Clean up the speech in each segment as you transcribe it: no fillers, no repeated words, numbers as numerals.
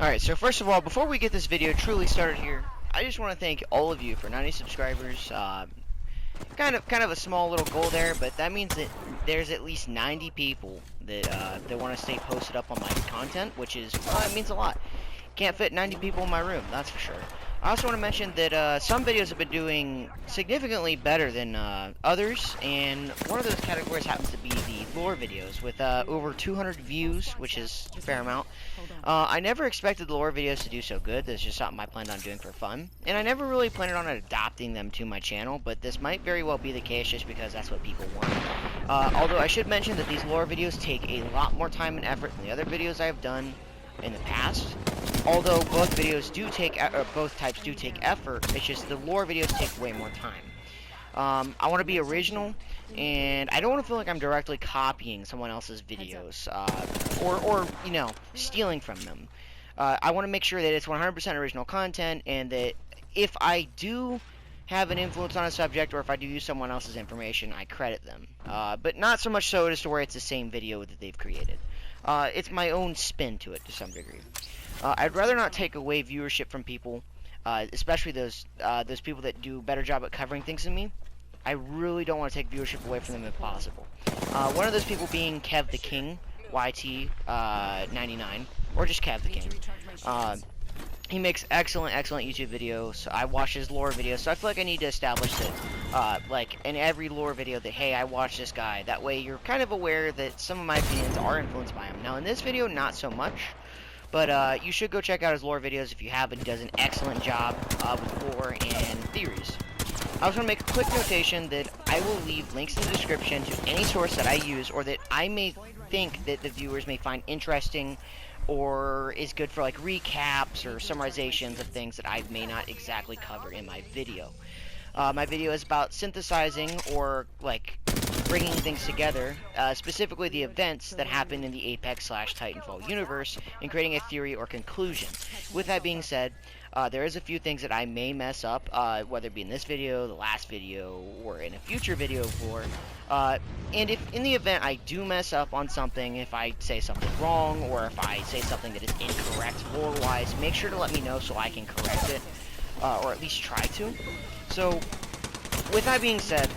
Alright, so first of all, before we get this video truly started here, I just want to thank all of you for 90 subscribers. Kind of a small little goal there, but that means that there's at least 90 people that want to stay posted up on my content, which is, it means a lot. Can't fit 90 people in my room, that's for sure. I also want to mention that some videos have been doing significantly better than others, and one of those categories happens to be the lore videos with over 200 views, which is a fair amount. I never expected the lore videos to do so good. That's just something I planned on doing for fun, and I never really planned on adopting them to my channel, but this might very well be the case just because that's what people want. Although I should mention that these lore videos take a lot more time and effort than the other videos I have done in the past. Although both videos do take, both types do take effort, it's just the lore videos take way more time. I want to be original, and I don't want to feel like I'm directly copying someone else's videos, or you know, stealing from them. I want to make sure that it's 100% original content, and that if I do have an influence on a subject, or if I do use someone else's information, I credit them. But not so much so as to where it's the same video that they've created. It's my own spin to it to some degree. I'd rather not take away viewership from people, especially those people that do a better job at covering things than me. I really don't want to take viewership away from them if possible. One of those people being Kev the King, YT99, or just Kev the King. He makes excellent YouTube videos. I watch his lore videos, so I feel like I need to establish that, like, in every lore video that, hey, I watch this guy. That way you're kind of aware that some of my opinions are influenced by him. Now, in this video, not so much. But you should go check out his lore videos if you haven't. He does an excellent job with lore and theories. I also want to make a quick notation that I will leave links in the description to any source that I use or that I may think that the viewers may find interesting or is good for like recaps or summarizations of things that I may not exactly cover in my video. My video is about synthesizing or like bringing things together, specifically the events that happen in the Apex/Titanfall universe, and creating a theory or conclusion. With that being said, there is a few things that I may mess up, whether it be in this video, the last video, or in a future video of lore. And if in the event I do mess up on something, if I say something wrong, or if I say something that is incorrect lore-wise, make sure to let me know so I can correct it, or at least try to. So, with that being said,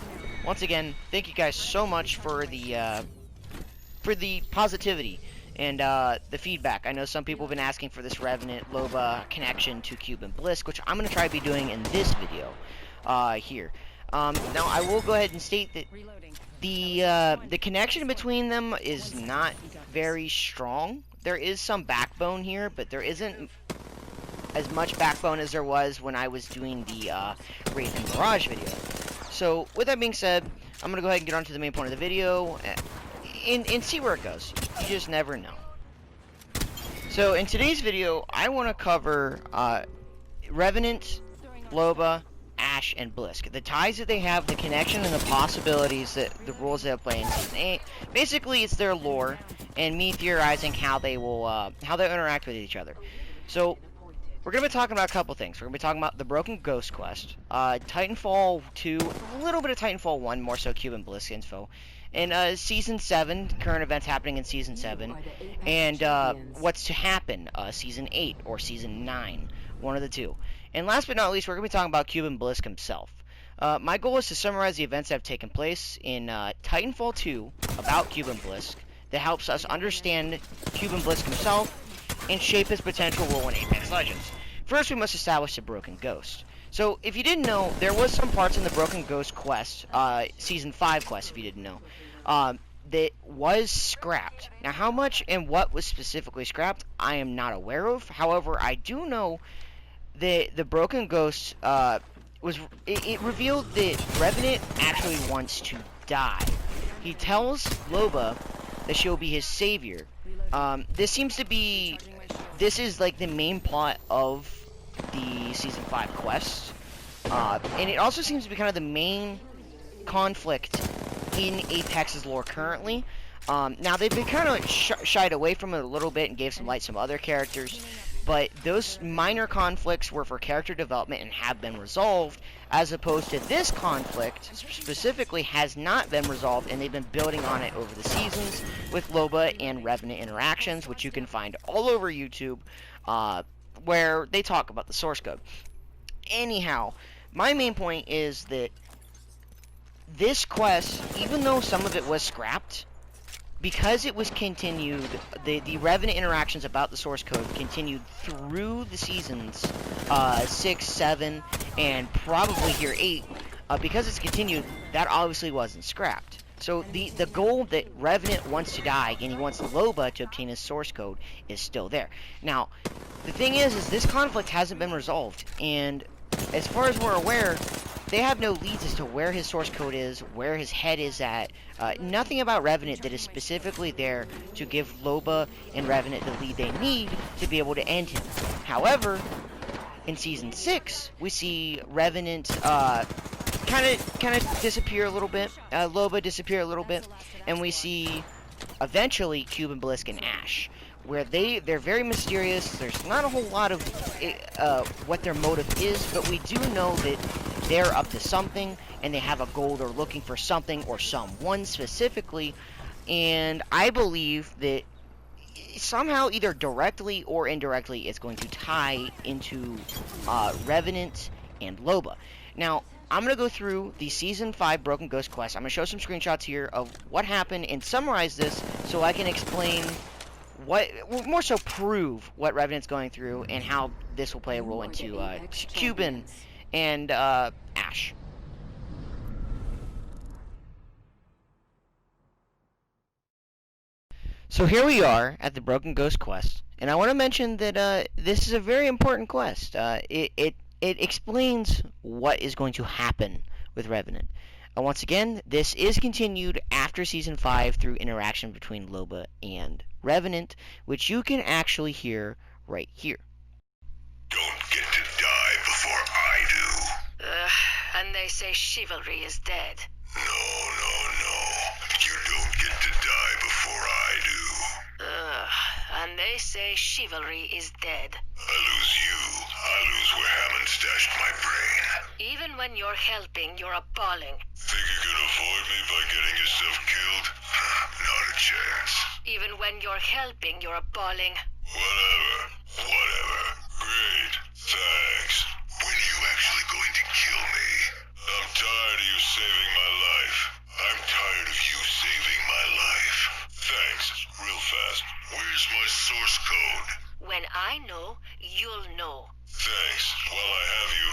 once again, thank you guys so much for the positivity and the feedback. I know some people have been asking for this Revenant Loba connection to Cube and Blisk, which I'm going to try to be doing in this video here. Now, I will go ahead and state that the connection between them is not very strong. There is some backbone here, but there isn't as much backbone as there was when I was doing the Wraith and Mirage video. So, with that being said, I'm going to go ahead and get on to the main point of the video and see where it goes. You just never know. So, in today's video, I want to cover Revenant, Loba, Ashe, and Blisk. The ties that they have, the connection, and the possibilities that the roles they play in Season 8. Basically, it's their lore, and me theorizing how they will, how they interact with each other. So, we're going to be talking about a couple things. We're going to be talking about the Broken Ghost quest, Titanfall 2, a little bit of Titanfall 1, more so Cube and Blisk info, and Season 7, current events happening in Season 7, and what's to happen, Season 8 or Season 9, one of the two. And last but not least, we're going to be talking about Cube and Blisk himself. My goal is to summarize the events that have taken place in Titanfall 2 about Cube and Blisk that helps us understand Cube and Blisk himself and shape his potential role in Apex Legends. First, we must establish the Broken Ghost. So, if you didn't know, there was some parts in the Broken Ghost quest, Season 5 quest, if you didn't know, that was scrapped. Now, how much and what was specifically scrapped, I am not aware of. However, I do know that the Broken Ghost, it revealed that Revenant actually wants to die. He tells Loba that she'll be his savior. This is like the main plot of the Season 5 quest, and it also seems to be kind of the main conflict in Apex's lore currently. Now, they've been kind of shied away from it a little bit and gave some light to some other characters, but those minor conflicts were for character development and have been resolved, as opposed to this conflict specifically has not been resolved, and they've been building on it over the seasons with Loba and Revenant interactions, which you can find all over YouTube. where they talk about the source code. Anyhow, my main point is that this quest, even though some of it was scrapped, because it was continued, the Revenant interactions about the source code continued through the seasons 6, 7, and probably here 8. Because it's continued, that obviously wasn't scrapped. So the goal that Revenant wants to die, and he wants Loba to obtain his source code, is still there. Now, the thing is this conflict hasn't been resolved, and as far as we're aware, they have no leads as to where his source code is, where his head is at. Nothing about Revenant that is specifically there to give Loba and Revenant the lead they need to be able to end him. However, in Season 6, we see Revenant kind of disappear a little bit, Loba disappear a little bit, and we see eventually Cuban, Blisk, and Ash, where they're very mysterious. There's not a whole lot of what their motive is, but we do know that they're up to something, and they have a goal. They're looking for something or someone specifically, and I believe that somehow, either directly or indirectly, it's going to tie into Revenant and Loba. Now, I'm going to go through the Season 5 Broken Ghost quest. I'm going to show some screenshots here of what happened and summarize this so I can explain what, more so prove what Revenant's going through and how this will play a role into Cuban and Ash. So here we are at the Broken Ghost quest, and I want to mention that this is a very important quest. It explains what is going to happen with Revenant. Once again, this is continued after Season 5 through interaction between Loba and Revenant, which you can actually hear right here. Don't get to die before I do. And they say chivalry is dead. No. You don't get to die before I do. And they say chivalry is dead. I lose you. I lose where Hammond stashed my brain. Even when you're helping, you're appalling. Think you can avoid me by getting yourself killed? Not a chance. Even when you're helping, you're appalling. Whatever. Great. Thanks. When are you actually going to kill me? I'm tired of you saving my life. I'm tired of you saving my life. Thanks. Real fast. Where's my source code? When I know, you'll know. Thanks. While I have you,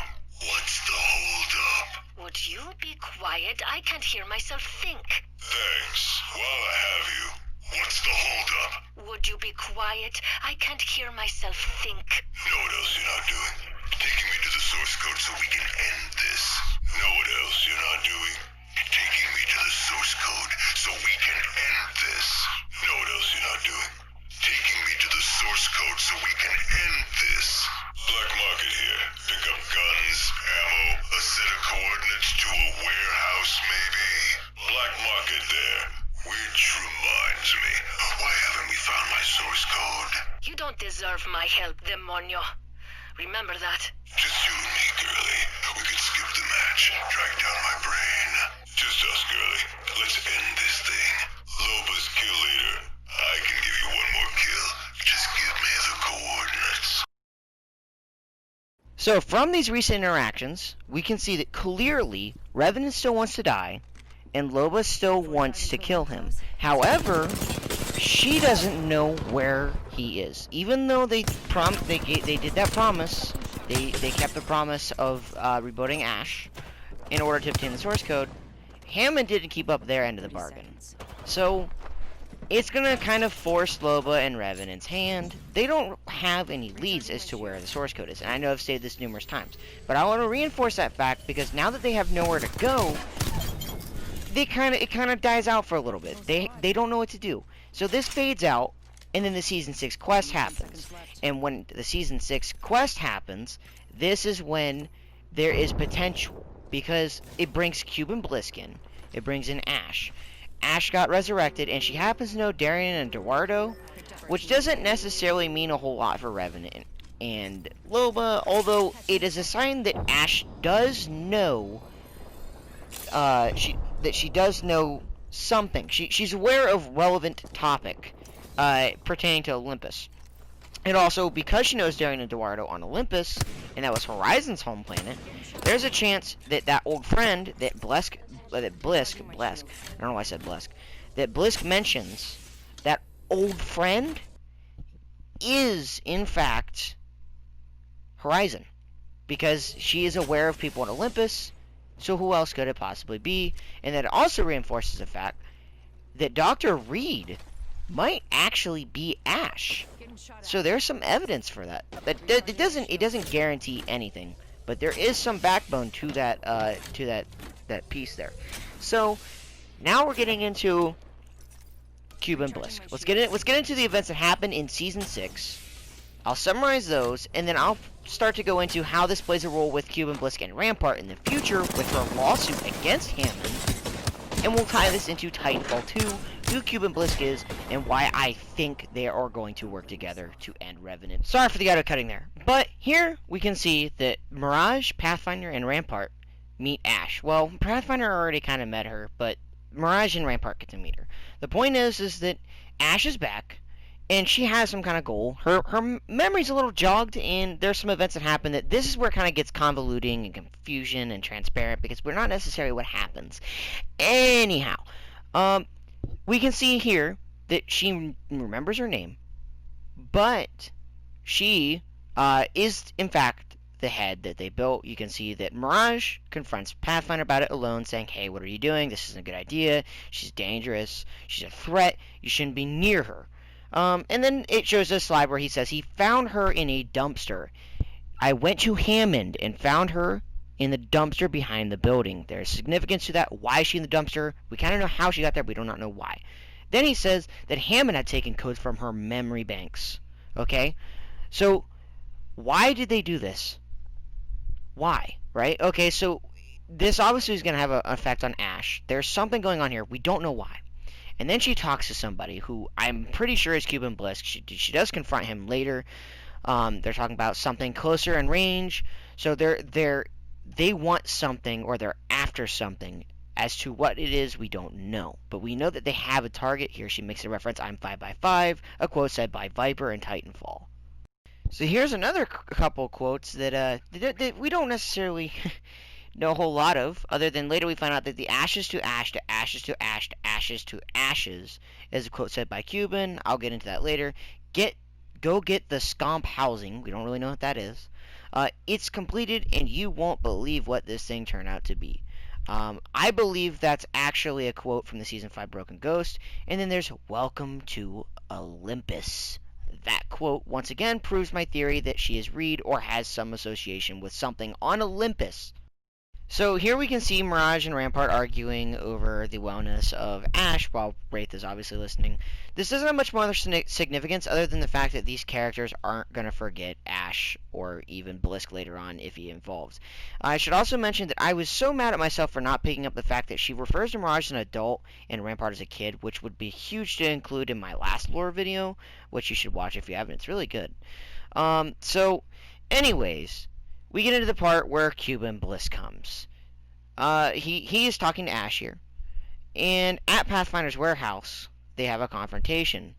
what's the holdup? Would you be quiet? I can't hear myself think. Thanks. While I have you, what's the holdup? Would you be quiet? I can't hear myself think. Know what else you're not doing? Taking me to the source code so we can end this. Know what else you're not doing? Taking me to the source code so we can end this. Know what else you're not doing? Taking me to the source code so we can end this. Black market here. Pick up guns, ammo, a set of coordinates to a warehouse maybe. Black market there. Which reminds me, why haven't we found my source code? You don't deserve my help, demonio. Remember that. Just you and me, girlie. We could skip the match, track down my brain. Just us, girlie. Let's end this thing. Loba's kill leader. I can give you one more kill. Just give me the coordinates. So from these recent interactions, we can see that clearly Revenant still wants to die, and Loba still wants to kill him. However, she doesn't know where he is. Even though they did that promise, they kept the promise of rebuilding Ash in order to obtain the source code. Hammond didn't keep up their end of the bargain. So it's gonna kind of force Loba and Revenant's hand. They don't have any leads as to where the source code is, and I know I've stated this numerous times, but I want to reinforce that fact because now that they have nowhere to go, it kind of dies out for a little bit. They don't know what to do. So this fades out, and then the Season 6 quest happens. And when the Season 6 quest happens, this is when there is potential, because it brings Cuban Blisk in. It brings in Ash. Ash got resurrected, and she happens to know Darian and Eduardo, which doesn't necessarily mean a whole lot for Revenant and Loba, although it is a sign that Ash does know, she does know something. She's aware of relevant topic pertaining to Olympus. And also, because she knows Darien and Eduardo on Olympus, and that was Horizon's home planet, there's a chance that that old friend that Blisk, I don't know why I said Blisk, that Blisk mentions, that old friend is, in fact, Horizon. Because she is aware of people on Olympus, so who else could it possibly be? And that also reinforces the fact that Dr. Reed might actually be Ash. So there's some evidence for that. It doesn't guarantee anything, but there is some backbone to that piece there. So now we're getting into Cube and Blisk. Let's get into the events that happened in season 6. I'll summarize those, and then I'll start to go into how this plays a role with Cube and Blisk and Rampart in the future with her lawsuit against Hammond. And we'll tie this into Titanfall 2, who Cube and Blisk is, and why I think they are going to work together to end Revenant. Sorry for the auto cutting there. But here we can see that Mirage, Pathfinder, and Rampart meet Ash. Well, Pathfinder already kind of met her, but Mirage and Rampart get to meet her. The point is that Ash is back, and she has some kind of goal. Her memory's a little jogged, and there's some events that happen that this is where it kind of gets convoluting and confusion and transparent, because we're not necessarily what happens. Anyhow, we can see here that she remembers her name, but she is, in fact, the head that they built. You can see that Mirage confronts Pathfinder about it alone, saying, hey, what are you doing? This isn't a good idea. She's dangerous. She's a threat. You shouldn't be near her. And then it shows a slide where he says he found her in a dumpster. I went to Hammond and found her in the dumpster behind the building. There's significance to that. Why is she in the dumpster? We kind of know how she got there, but we do not know why. Then he says that Hammond had taken codes from her memory banks. Okay? So, why did they do this? Why? Right? Okay, so this obviously is going to have an effect on Ash. There's something going on here. We don't know why. And then she talks to somebody who I'm pretty sure is Cube and Blisk. She does confront him later. They're talking about something closer in range. So they want something, or they're after something. As to what it is, we don't know. But we know that they have a target. Here she makes a reference, I'm 5x5, a quote said by Viper in Titanfall. So here's another couple quotes that we don't necessarily know a whole lot of, other than later we find out that the ashes to ash to ashes to ash to ashes to ashes is a quote said by Cuban. I'll get into that later. Go get the scomp housing. We don't really know what that is. It's completed, and you won't believe what this thing turned out to be. I believe that's actually a quote from the Season 5 Broken Ghost. And then there's Welcome to Olympus. That quote, once again, proves my theory that she is Reed or has some association with something on Olympus. So here we can see Mirage and Rampart arguing over the wellness of Ash, while Wraith is obviously listening. This doesn't have much more significance other than the fact that these characters aren't going to forget Ash or even Blisk later on if he involves. I should also mention that I was so mad at myself for not picking up the fact that she refers to Mirage as an adult and Rampart as a kid, which would be huge to include in my last lore video, which you should watch if you haven't. It's really good. So, anyways, we get into the part where Cuban Bliss comes. He is talking to Ash here. And at Pathfinder's warehouse, they have a confrontation.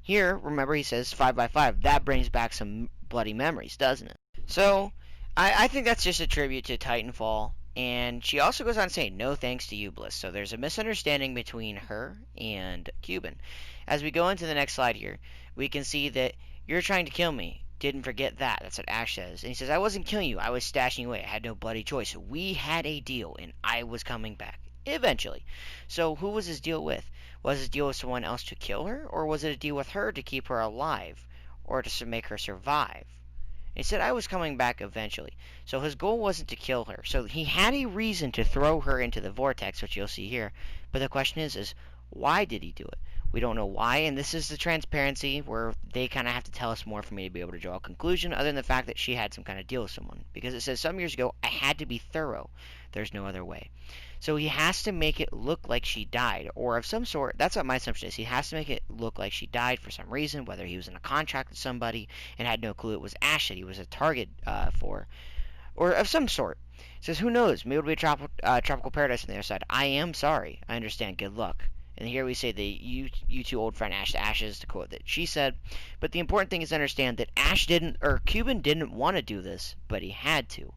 Here, remember, he says 5x5. That brings back some bloody memories, doesn't it? So, I think that's just a tribute to Titanfall. And she also goes on saying, no thanks to you, Bliss. So there's a misunderstanding between her and Cuban. As we go into the next slide here, we can see that you're trying to kill me. Didn't forget that. That's what Ash says. And he says, I wasn't killing you. I was stashing you away. I had no bloody choice. We had a deal, and I was coming back. Eventually. So who was his deal with? Was his deal with someone else to kill her? Or was it a deal with her to keep her alive? Or to make her survive? And he said, I was coming back eventually. So his goal wasn't to kill her. So he had a reason to throw her into the vortex, which you'll see here. But the question is why did he do it? We don't know why, and this is the transparency where they kind of have to tell us more for me to be able to draw a conclusion, other than the fact that she had some kind of deal with someone. Because it says some years ago, I had to be thorough. There's no other way. So he has to make it look like she died, or of some sort. That's what my assumption is. He has to make it look like she died for some reason, whether he was in a contract with somebody and had no clue it was Ash that he was a target for, or of some sort. It says, who knows? Maybe it'll be a tropical paradise on the other side. I am sorry. I understand. Good luck. And here we say the you two old friend Ashes, to quote that she said. But the important thing is to understand that Cuban didn't want to do this, but he had to.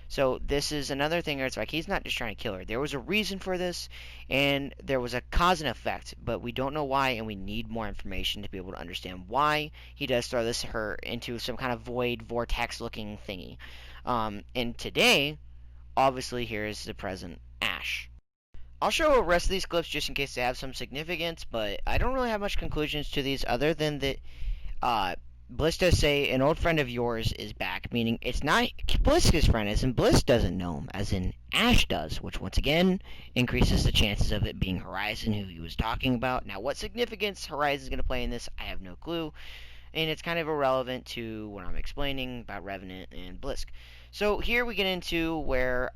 So this is another thing where it's like he's not just trying to kill her. There was a reason for this, and there was a cause and effect, but we don't know why, and we need more information to be able to understand why he does throw her into some kind of void vortex-looking thingy. And today, obviously, here is the present Ash. I'll show the rest of these clips just in case they have some significance, but I don't really have much conclusions to these other than that Blisk does say an old friend of yours is back, meaning it's not Blisk's friend, as in Blisk doesn't know him, as in Ash does, which once again increases the chances of it being Horizon who he was talking about. Now, what significance Horizon's going to play in this, I have no clue, and it's kind of irrelevant to what I'm explaining about Revenant and Blisk. So here we get into where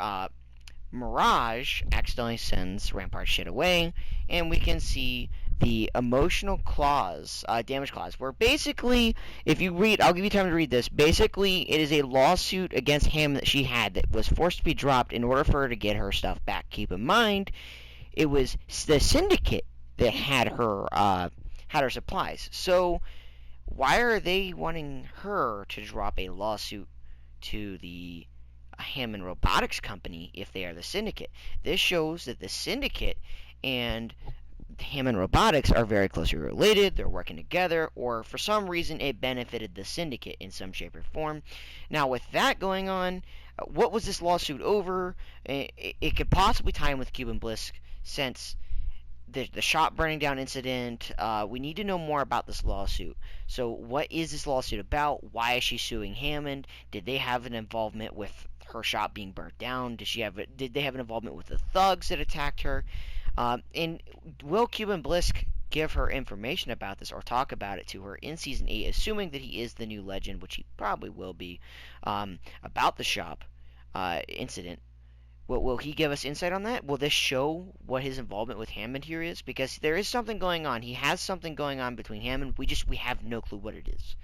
Mirage accidentally sends Rampart shit away, and we can see the emotional clause, damage clause, where basically, if you read, I'll give you time to read this, basically it is a lawsuit against Hammond that she had that was forced to be dropped in order for her to get her stuff back. Keep in mind, it was the Syndicate that had her supplies. So, why are they wanting her to drop a lawsuit to the Hammond Robotics Company if they are the Syndicate? This shows that the Syndicate and Hammond Robotics are very closely related, they're working together, or for some reason it benefited the Syndicate in some shape or form. Now, with that going on, what was this lawsuit over? It could possibly tie in with Cuban Blisk, since the shop burning down incident. We need to know more about this lawsuit. So, what is this lawsuit about? Why is she suing Hammond? Did they have an involvement with her shop being burnt down? Did they have an involvement with the thugs that attacked her? And will Cuban Blisk give her information about this or talk about it to her in Season 8, assuming that he is the new legend, which he probably will be, about the shop incident? Will he give us insight on that? Will this show what his involvement with Hammond here is? Because there is something going on. He has something going on between Hammond. We have no clue what it is.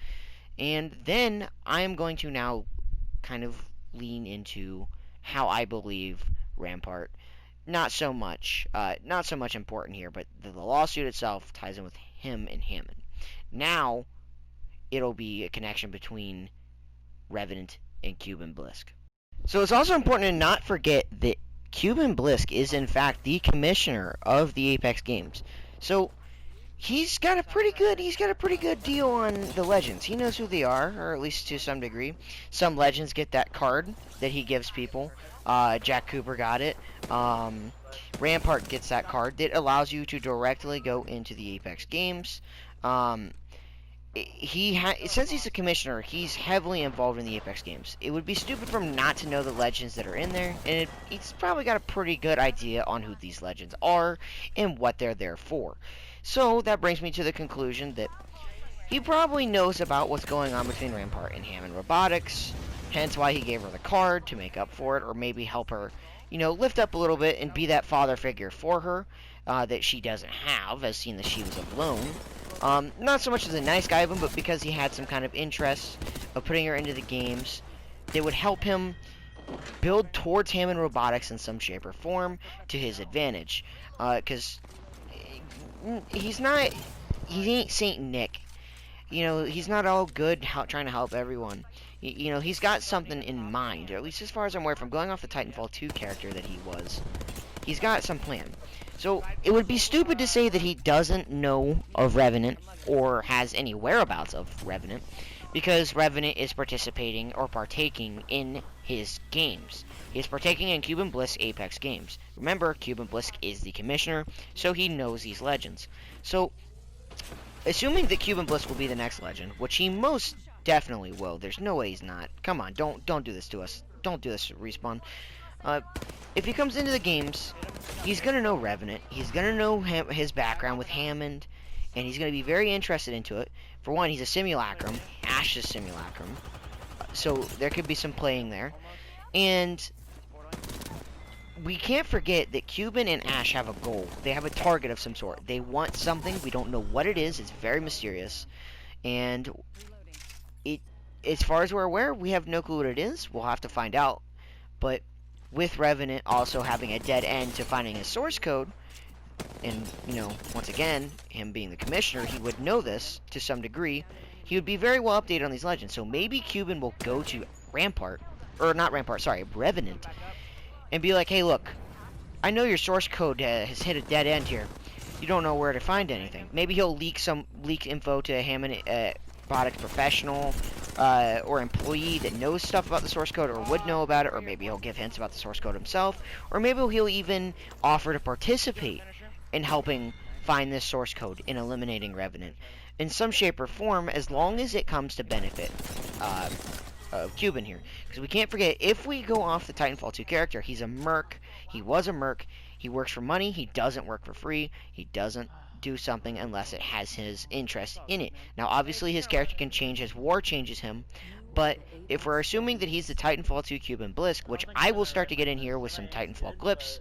And then I am going to now kind of lean into how I believe Rampart. Not so much important here, but the lawsuit itself ties in with him and Hammond. Now, it'll be a connection between Revenant and Cuban Blisk. So it's also important to not forget that Cuban Blisk is in fact the commissioner of the Apex games. So he's got a pretty good deal on the legends. He knows who they are, or at least to some degree. Some legends get that card that he gives people. Jack Cooper got it. Rampart gets that card that allows you to directly go into the Apex games. Since he's a commissioner, he's heavily involved in the Apex games. It would be stupid for him not to know the legends that are in there, and he's probably got a pretty good idea on who these legends are and what they're there for. So that brings me to the conclusion that he probably knows about what's going on between Rampart and Hammond Robotics, hence why he gave her the card to make up for it, or maybe help her, lift up a little bit and be that father figure for her that she doesn't have, as seen that she was alone. Not so much as a nice guy of him, but because he had some kind of interest of putting her into the games that would help him build towards Hammond Robotics in some shape or form to his advantage. Because he ain't Saint Nick. He's not all good trying to help everyone. He's got something in mind, or at least as far as I'm aware from going off the Titanfall 2 character that he was. He's got some plan. So it would be stupid to say that he doesn't know of Revenant or has any whereabouts of Revenant, because Revenant is partaking in his games. He's partaking in Cuban Blisk Apex games. Remember, Cuban Blisk is the commissioner, so he knows these legends. So, assuming that Cuban Blisk will be the next legend, which he most definitely will. There's no way he's not. Come on, don't do this to us. Don't do this, Respawn. If he comes into the games, he's gonna know Revenant. He's gonna know his background with Hammond, and he's gonna be very interested into it. For one, he's a simulacrum, Ash's simulacrum, so there could be some playing there. And we can't forget that Cuban and Ash have a goal. They have a target of some sort. They want something. We don't know what it is. It's very mysterious. And as far as we're aware, we have no clue what it is. We'll have to find out. But with Revenant also having a dead end to finding his source code, and, you know, once again, him being the commissioner, he would know this to some degree. He would be very well updated on these legends. So maybe Cuban will go to Rampart, or not Rampart, sorry, Revenant, and be like, hey, look, I know your source code has hit a dead end here. You don't know where to find anything. Maybe he'll leak info to him and product professional or employee that knows stuff about the source code or would know about it, or maybe he'll give hints about the source code himself, or maybe he'll even offer to participate in helping find this source code in eliminating Revenant in some shape or form, as long as it comes to benefit Cuban here. Because we can't forget, if we go off the Titanfall 2 character, he's a merc. He was a merc. He works for money. He doesn't work for free. He doesn't do something unless it has his interest in it. Now, obviously, his character can change as war changes him, but if we're assuming that he's the Titanfall 2 Cuban Blisk, which I will start to get in here with some Titanfall clips,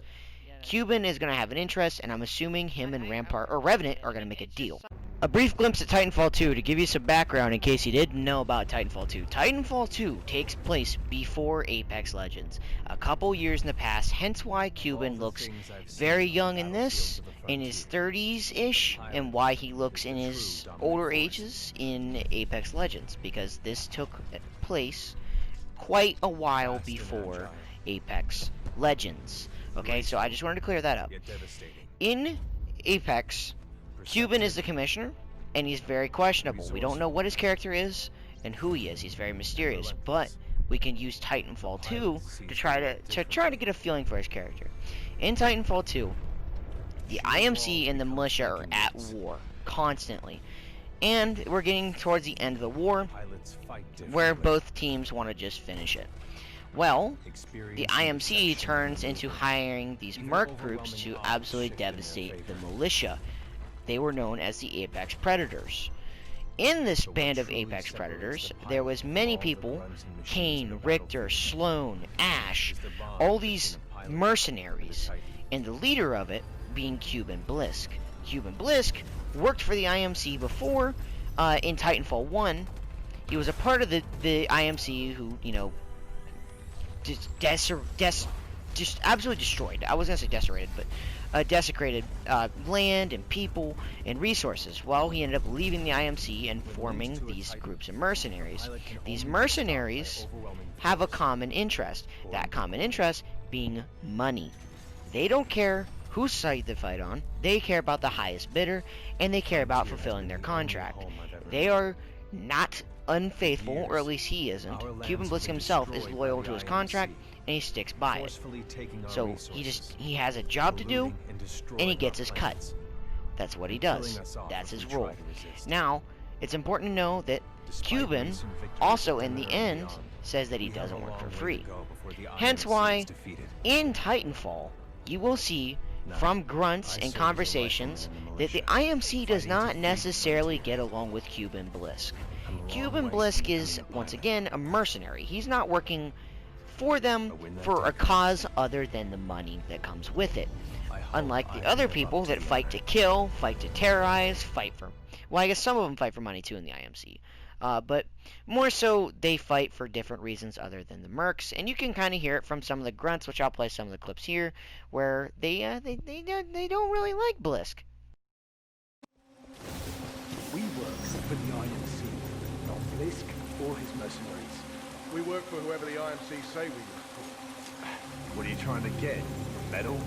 Cuban is going to have an interest, and I'm assuming him and Rampart, or Revenant, are going to make a deal. A brief glimpse at Titanfall 2 to give you some background in case you didn't know about Titanfall 2. Titanfall 2 takes place before Apex Legends, a couple years in the past, hence why Cuban looks very young in this, in his 30s-ish, and why he looks in his older ages in Apex Legends, because this took place quite a while before Apex Legends. Okay, so I just wanted to clear that up. In Apex, Cuban is the commissioner, and he's very questionable. We don't know what his character is and who he is. He's very mysterious, but we can use Titanfall 2 to try to get a feeling for his character. In Titanfall 2, the IMC and the militia are at war constantly, and we're getting towards the end of the war, where both teams want to just finish it. Well, the IMC turns into hiring these merc groups to absolutely devastate the militia. They were known as the Apex Predators. In this band of Apex Predators, there was many people, Kane, Richter, Sloan, Ash, all these mercenaries, and the leader of it being Cuban Blisk. Cuban Blisk worked for the IMC before in Titanfall 1. He was a part of the IMC who, you know, just absolutely destroyed. I was gonna say desecrated, but desecrated land and people and resources. Well, he ended up leaving the IMC and forming these groups of mercenaries. These mercenaries have a common interest. That common interest being money. They don't care whose side they fight on. They care about the highest bidder, and they care about fulfilling their contract. They are not unfaithful, or at least he isn't. Cuban Blisk himself is loyal to his contract, and he sticks by it. So he has a job to do, and he gets his cut. That's what he does. That's his role. Now, it's important to know that Cuban also, in the end, says that he doesn't work for free. Hence why, in Titanfall, you will see from grunts and conversations that the IMC does not necessarily get along with Cuban Blisk. Cuban Blisk is, once again, a mercenary. He's not working for them for a cause other than the money that comes with it. Unlike the other people that fight to kill, fight to terrorize, fight for... Well, I guess some of them fight for money too in the IMC. But more so, they fight for different reasons other than the mercs. And you can kind of hear it from some of the grunts, which I'll play some of the clips here, where they don't really like Blisk. We work for the IMC, not Blisk or his mercenaries. We work for whoever the IMC say we work for. What are you trying to get? Medal?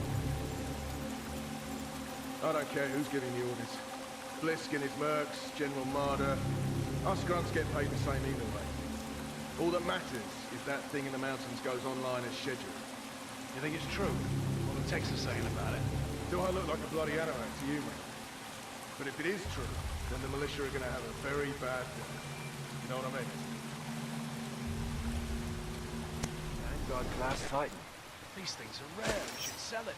I don't care who's giving the orders. Blisk and his mercs, General Marder. Us grunts get paid the same either way. All that matters is that thing in the mountains goes online as scheduled. You think it's true? What the texts are saying about it? Do I look like a bloody anorak to you, mate? But if it is true, then the militia are going to have a very bad day. You know what I mean? God class Titan. These things are rare. We should sell it.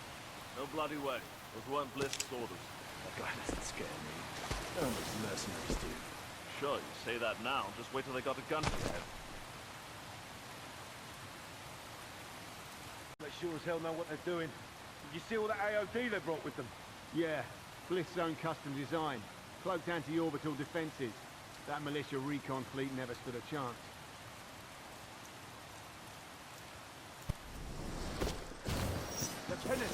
No bloody way. Those weren't Blisk's orders. That guy doesn't scare me. None of those mercenaries do. Sure, you say that now. Just wait till they got a gun to their head. They sure as hell know what they're doing. Did you see all that AOD they brought with them? Yeah, Blisk's own custom design. Cloaked anti-orbital defenses. That militia recon fleet never stood a chance. Lieutenant,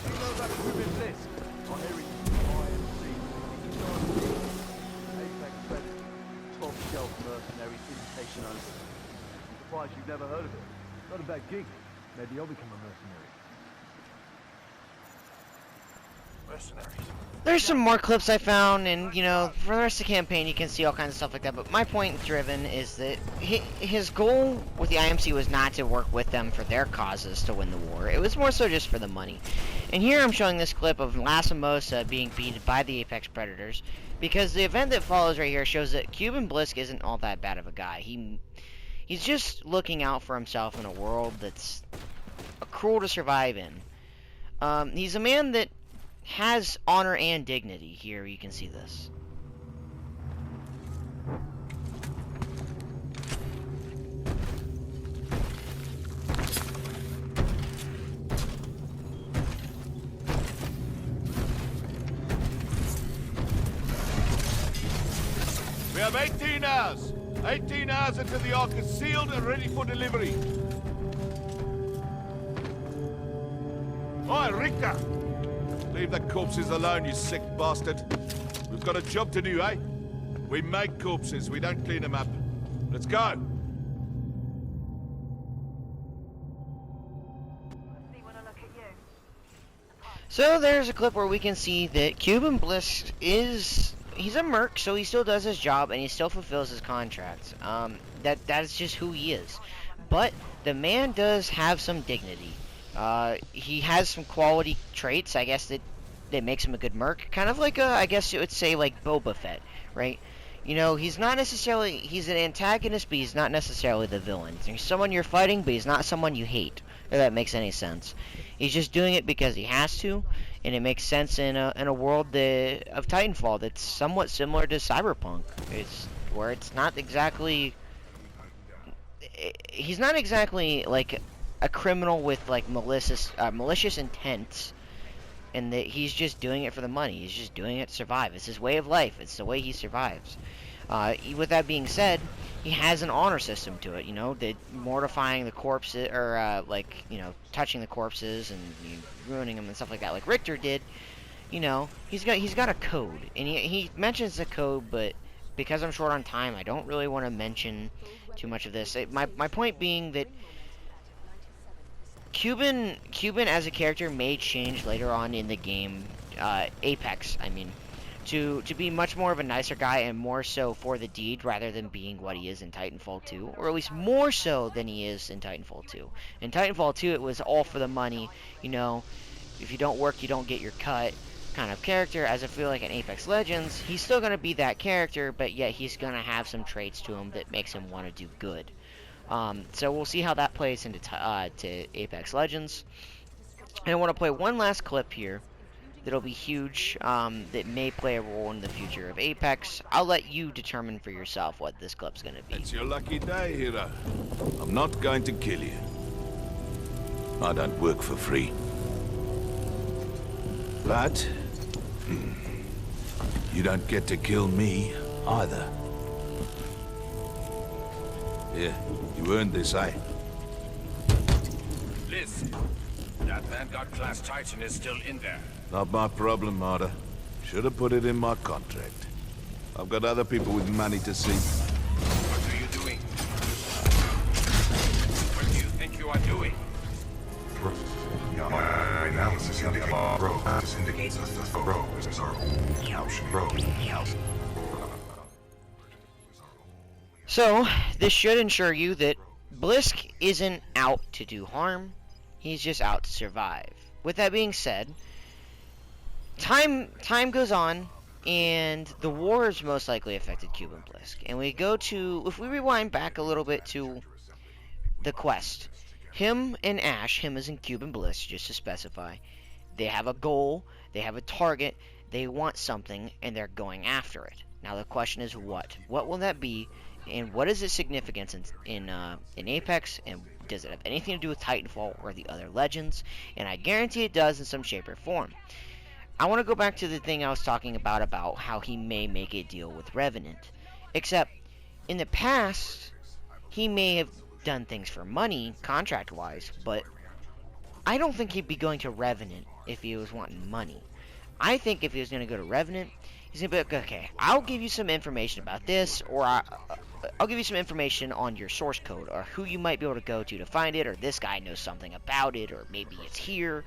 do you know about Cuban Blisk? I hear surprised you've never heard of it. Not a bad gig. Maybe I'll become a mercenary. Mercenaries. There's some more clips I found, and you know, for the rest of the campaign, you can see all kinds of stuff like that. But my point driven is that his goal with the IMC was not to work with them for their causes to win the war. It was more so just for the money. And here I'm showing this clip of Lastimosa being beaten by the Apex Predators, because the event that follows right here shows that Cuban Blisk isn't all that bad of a guy. He's just looking out for himself in a world that's cruel to survive in. He's a man that has honor and dignity. Here you can see this. We have 18 hours. 18 hours until the Ark is sealed and ready for delivery. Oi, Richter! Leave the corpses alone, you sick bastard. We've got a job to do, eh? We make corpses, we don't clean them up. Let's go! So there's a clip where we can see that Cuban Blisk he's a merc, so he still does his job and he still fulfills his contracts. That's just who he is. But the man does have some dignity. He has some quality traits, I guess, that makes him a good merc. Kind of like I guess you would say like Boba Fett, right? You know, he's an antagonist, but he's not necessarily the villain. He's someone you're fighting, but he's not someone you hate, if that makes any sense. He's just doing it because he has to, and it makes sense in a world of Titanfall that's somewhat similar to Cyberpunk. It's where it's not exactly... He's not exactly like a criminal with like malicious intent, and that he's just doing it for the money. He's just doing it to survive. It's his way of life. It's the way he survives. With that being said, he has an honor system to it. You know, that mortifying the corpses, or like, you know, touching the corpses and ruining them and stuff like that, like Richter did. You know, he's got a code, and he mentions the code, but because I'm short on time, I don't really want to mention too much of this. My point being that Cuban as a character may change later on in the game, Apex, I mean, to be much more of a nicer guy and more so for the deed rather than being what he is in Titanfall 2, or at least more so than he is in Titanfall 2. In Titanfall 2, it was all for the money, you know, if you don't work, you don't get your cut kind of character. As I feel like in Apex Legends, he's still going to be that character, but yet he's going to have some traits to him that makes him want to do good. So we'll see how that plays into to Apex Legends. And I want to play one last clip here that'll be huge, that may play a role in the future of Apex. I'll let you determine for yourself what this clip's going to be. It's your lucky day, hero. I'm not going to kill you. I don't work for free. But you don't get to kill me either. Yeah, you earned this, eh? Blisk, that Vanguard-class Titan is still in there. Not my problem, Marta. Should have put it in my contract. I've got other people with money to see. What are you doing? What do you think you are doing? My analysis indicates us that the row is our only option. So, this should ensure you that Blisk isn't out to do harm, he's just out to survive. With that being said, time goes on, and the war has most likely affected Cuban Blisk. And we go to, if we rewind back a little bit to the quest, him and Ash, him as in Cuban Blisk, just to specify, they have a goal, they have a target, they want something, and they're going after it. Now the question is what? What will that be? And what is its significance in Apex, and does it have anything to do with Titanfall or the other legends? And I guarantee it does in some shape or form. I want to go back to the thing I was talking about how he may make a deal with Revenant. Except, in the past, he may have done things for money, contract-wise, but I don't think he'd be going to Revenant if he was wanting money. I think if he was going to go to Revenant, He's gonna be like, okay, I'll give you some information about this, or I'll give you some information on your source code, or who you might be able to go to find it, or this guy knows something about it, or maybe it's here.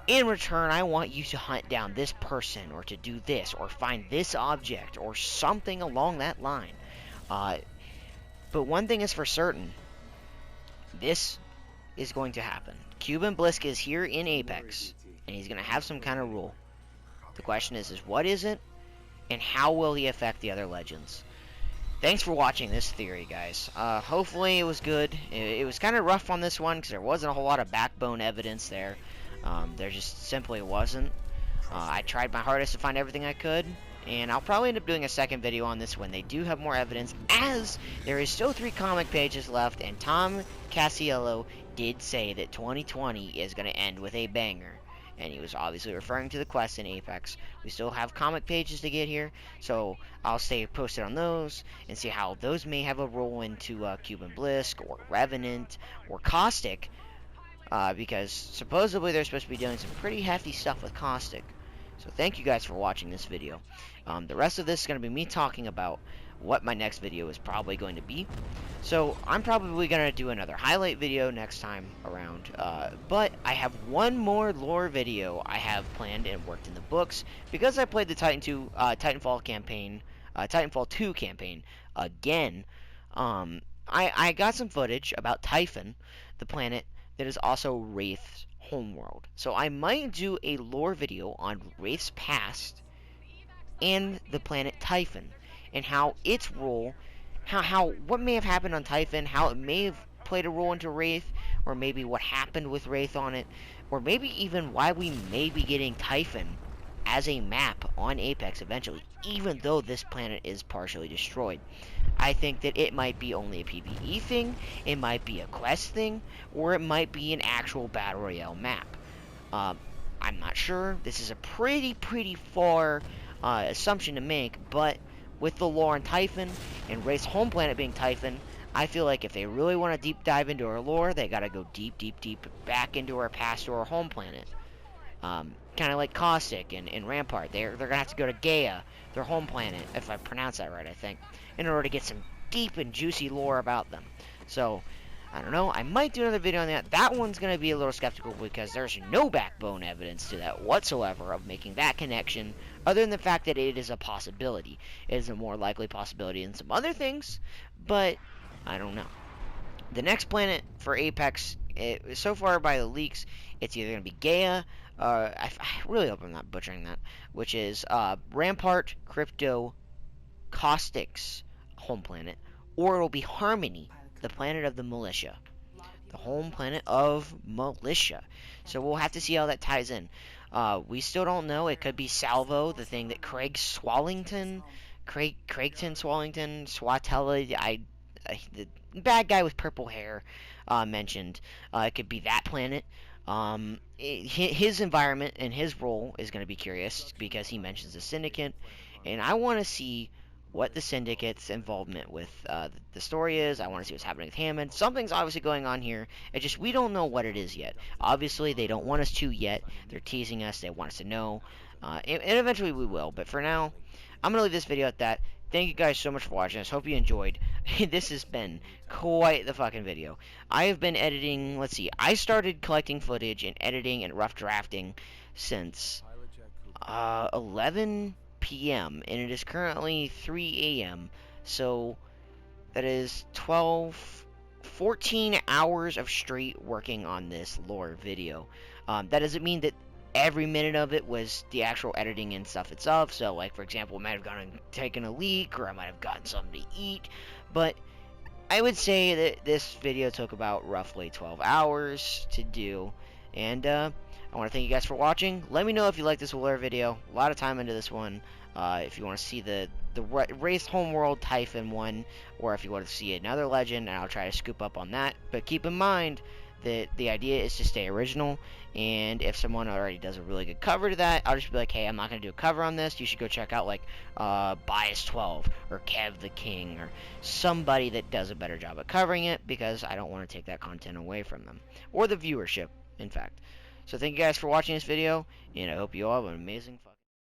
In return, I want you to hunt down this person, or to do this, or find this object, or something along that line. But one thing is for certain. This is going to happen. Cuban Blisk is here in Apex, and he's going to have some kind of rule. The question is what is it, and how will he affect the other legends? Thanks for watching this theory, guys. Hopefully it was good. It was kind of rough on this one, because there wasn't a whole lot of backbone evidence there. There just simply wasn't. I tried my hardest to find everything I could, and I'll probably end up doing a second video on this when they do have more evidence, as there is still 3 comic pages left, and Tom Casiello did say that 2020 is going to end with a banger. And he was obviously referring to the quest in Apex. We still have comic pages to get here, so I'll stay posted on those and see how those may have a role into Cuban Blisk, or Revenant, or Caustic, because supposedly they're supposed to be doing some pretty hefty stuff with Caustic. So thank you guys for watching this video. The rest of this is going to be me talking about what my next video is probably going to be. So I'm probably going to do another highlight video next time around. But I have one more lore video I have planned and worked in the books, because I played the Titanfall campaign, Titanfall 2 campaign again. I got some footage about Typhon, the planet that is also Wraith's homeworld. So I might do a lore video on Wraith's past and the planet Typhon, and how its role, what may have happened on Typhon, how it may have played a role into Wraith, or maybe what happened with Wraith on it, or maybe even why we may be getting Typhon as a map on Apex eventually, even though this planet is partially destroyed. I think that it might be only a PvE thing, it might be a quest thing, or it might be an actual Battle Royale map. I'm not sure. This is a pretty far assumption to make, but with the lore on Typhon, and Wraith's home planet being Typhon, I feel like if they really want to deep dive into our lore, they gotta go deep back into our past or our home planet. Kind of like Caustic and Rampart. They're gonna have to go to Gaia, their home planet, if I pronounce that right, I think, in order to get some deep and juicy lore about them. So, I don't know, I might do another video on that. That one's gonna be a little skeptical, because there's no backbone evidence to that whatsoever of making that connection, other than the fact that it is a possibility. It is a more likely possibility than some other things, but I don't know. The next planet for Apex, so far by the leaks, it's either going to be Gaia, I really hope I'm not butchering that, which is Rampart, Crypto, Caustic's home planet, or it'll be Harmony, the planet of the militia. The home planet of militia. So we'll have to see how that ties in. We still don't know. It could be Salvo, the thing that Craigton Swallington, Swatella, the bad guy with purple hair, mentioned. It could be that planet. His environment and his role is going to be curious, because he mentions the Syndicate, and I want to see what the Syndicate's involvement with the story is. I want to see what's happening with Hammond. Something's obviously going on here. It's just we don't know what it is yet. Obviously, they don't want us to yet. They're teasing us. They want us to know. And eventually we will. But for now, I'm going to leave this video at that. Thank you guys so much for watching this. Hope you enjoyed. This has been quite the fucking video. I have been editing, let's see, I started collecting footage and editing and rough drafting since 11 p.m. and it is currently 3 a.m. So that is 14 hours of straight working on this lore video. That doesn't mean that every minute of it was the actual editing and stuff itself. So, like, for example, I might have gone and taken a leak, or I might have gotten something to eat. But I would say that this video took about roughly 12 hours to do. And I want to thank you guys for watching. Let me know if you like this lore video. A lot of time into this one. If you want to see the Wraith Homeworld Typhon one, or if you want to see another legend, and I'll try to scoop up on that. But keep in mind that the idea is to stay original, and if someone already does a really good cover to that, I'll just be like, hey, I'm not going to do a cover on this. You should go check out, like, Bias 12, or Kev the King, or somebody that does a better job at covering it, because I don't want to take that content away from them, or the viewership, in fact. So thank you guys for watching this video, and I hope you all have an amazing fun.